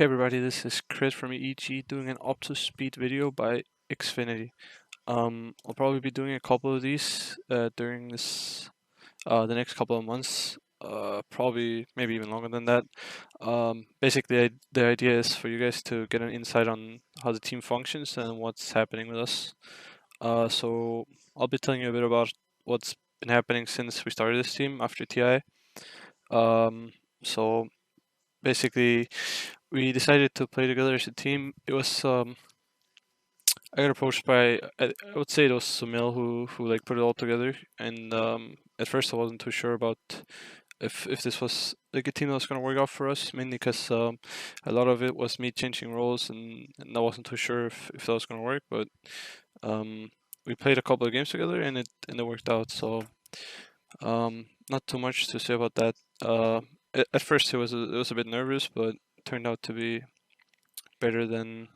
Hey everybody, this is Cr1t from EG doing an up to speed video by XFINITY. I'll probably be doing a couple of these during the next couple of months, probably maybe even longer than that. Basically, the idea is for you guys to get an insight on how the team functions and what's happening with us. So I'll be telling you a bit about what's been happening since we started this team after TI. So basically, we decided to play together as a team. It was I got approached by I would say it was Sumil who like put it all together, and at first I wasn't too sure about if this was like a team that was gonna work out for us, mainly because a lot of it was me changing roles, and I wasn't too sure if that was gonna work, but we played a couple of games together and it worked out. So not too much to say about that. At first it was a bit nervous, but turned out to be better than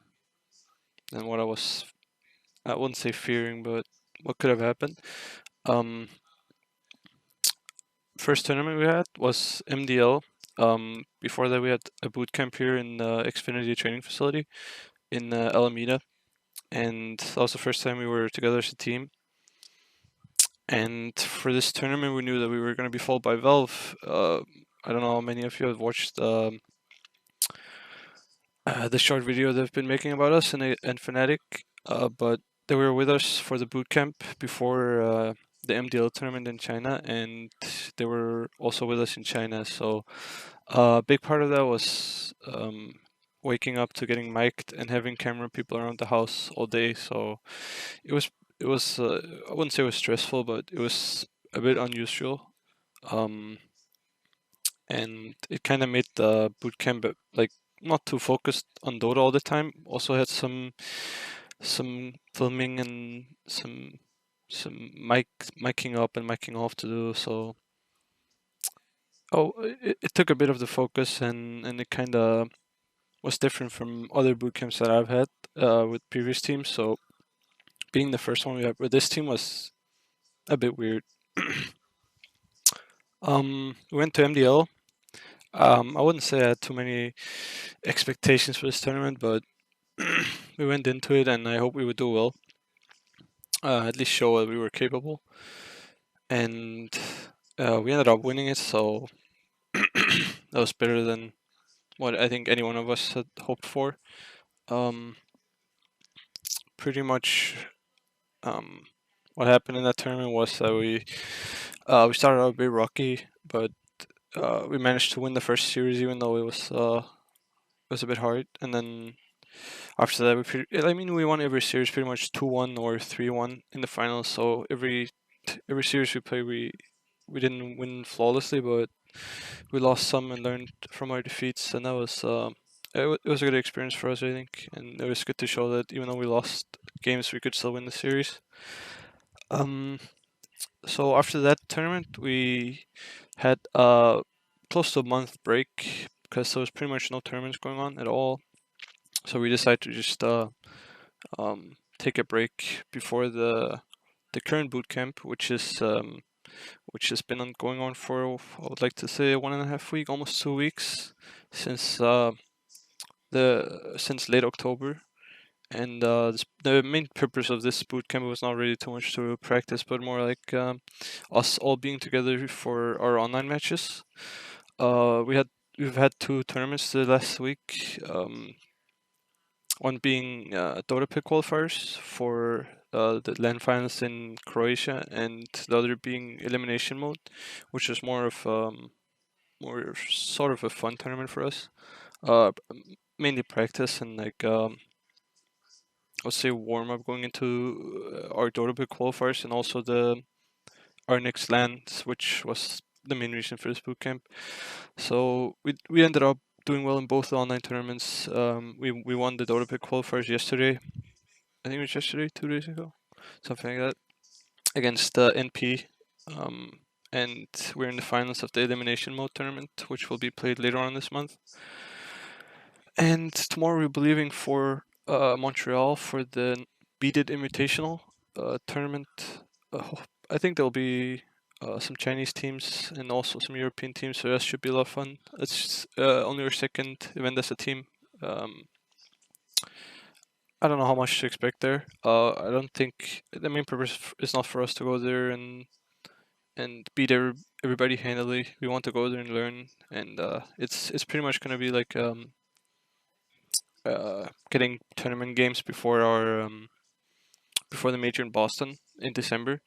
what I wouldn't say fearing, but what could have happened. Um, First tournament we had was MDL. Before that we had a boot camp here in the XFINITY training facility in Alameda, and that was the first time we were together as a team. And for this tournament, we knew that we were going to be followed by Valve. I don't know how many of you have watched the short video they've been making about us and Fnatic, but they were with us for the boot camp before the MDL tournament in China, and they were also with us in China. So a big part of that was waking up to getting mic'd and having camera people around the house all day. So it was I wouldn't say it was stressful, but it was a bit unusual. And it kind of made the boot camp like not too focused on Dota all the time. Also had some filming and some miking up and miking off to do. So it took a bit of the focus, and it kind of was different from other boot camps that I've had with previous teams. So being the first one we had with this team was a bit weird. We went to MDL. I wouldn't say I had too many expectations for this tournament, but we went into it, and I hope we would do well. At least show that we were capable, and we ended up winning it. So that was better than what I think any one of us had hoped for. Pretty much, what happened in that tournament was that we started out a bit rocky, but we managed to win the first series, even though it was a bit hard. And then after that, we won every series pretty much 2-1 or 3-1 in the finals. So every series we played, we didn't win flawlessly, but we lost some and learned from our defeats, and that was it was a good experience for us, I think, and it was good to show that even though we lost games, we could still win the series. So after that tournament, we had close to a month break because there was pretty much no tournaments going on at all. So we decided to just take a break before the current boot camp, which has been going on for, I would like to say, 1.5 weeks, almost 2 weeks since since late October. And the main purpose of this boot camp was not really too much to practice, but more like us all being together for our online matches. We've had 2 tournaments the last week. One being Dota pick qualifiers for the LAN finals in Croatia, and the other being elimination mode, which is more sort of a fun tournament for us. Mainly practice and like let's say warm up going into our Dota pick qualifiers, and also our next LANs, which was the main reason for this bootcamp. So we ended up doing well in both the online tournaments. We won the Dota pick qualifiers yesterday. I think it was yesterday, 2 days ago, something like that, against NP. And we're in the finals of the elimination mode tournament, which will be played later on this month. And tomorrow we'll be leaving for Montreal for the Beat It Invitational tournament. I think there'll be some Chinese teams and also some European teams, so that should be a lot of fun. It's only our second event as a team I don't know how much to expect there. I don't think the main purpose is not for us to go there and beat everybody handily. We want to go there and learn, and it's pretty much gonna be like getting tournament games before our before the major in Boston in December.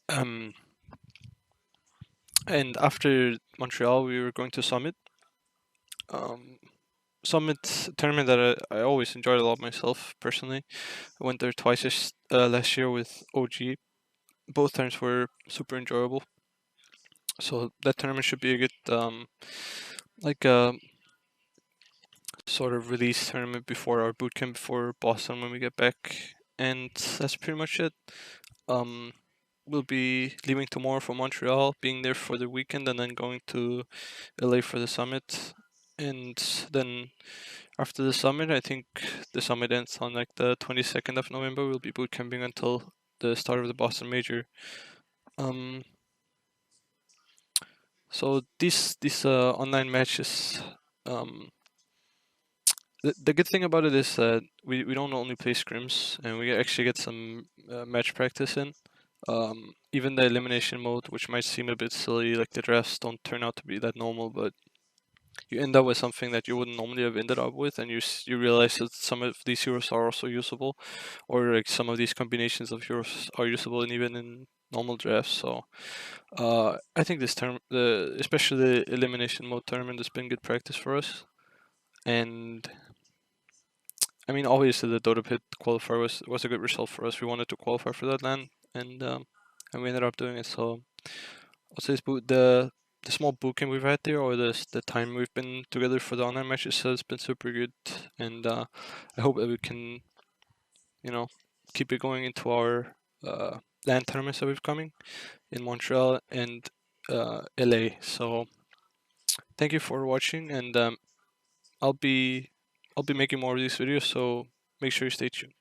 Um, and after Montreal, we were going to Summit. Um, Summit tournament that I always enjoyed a lot myself personally. I went there twice last year with OG. Both times were super enjoyable. So that tournament should be a good like sort of release tournament before our bootcamp before Boston when we get back. And that's pretty much it. Um, we'll be leaving tomorrow for Montreal, being there for the weekend, and then going to LA for the summit. And then after the summit, I think the summit ends on like the 22nd of November. We'll be boot camping until the start of the Boston Major. Um, so these online matches, um, the good thing about it is that we don't only play scrims and we actually get some match practice in. Even the elimination mode, which might seem a bit silly, like the drafts don't turn out to be that normal, but you end up with something that you wouldn't normally have ended up with, and you realize that some of these heroes are also usable, or like some of these combinations of heroes are usable, and even in normal drafts. So I think this term, especially the elimination mode tournament, has been good practice for us. And I mean, obviously the Dota Pit qualifier was a good result for us. We wanted to qualify for that LAN, and we ended up doing it. So I'll say the small bootcamp we've had there, or the time we've been together for the online matches, has been super good, and I hope that we can, you know, keep it going into our LAN tournaments that we've coming in Montreal and LA. So thank you for watching, and I'll be I'll be making more of these videos. So make sure you stay tuned.